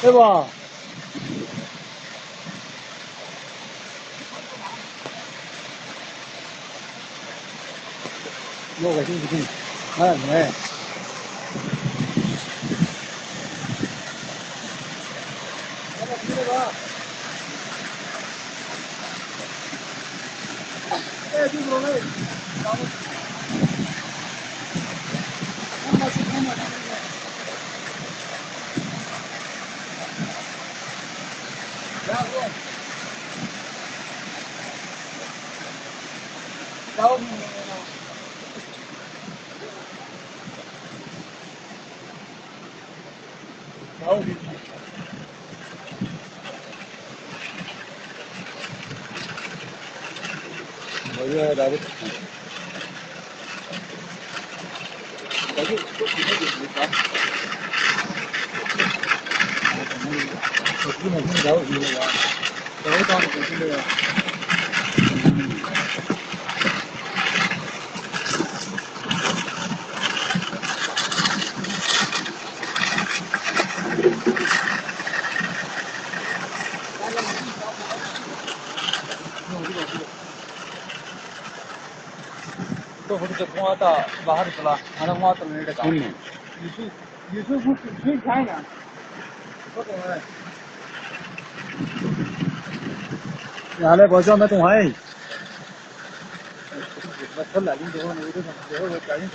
对吧？我个星期，哎没。哎，就是那个，我觉得来不及。我就我基本上来不及了，早上就是那个。तो होते तो आता बाहर चला खाना वहाँ तो नहीं लगा यूट्यूब ठीक है ना तो है यार बच्चों में तुम है बस चल रहा है जो वो नहीं तो वो क्या नहीं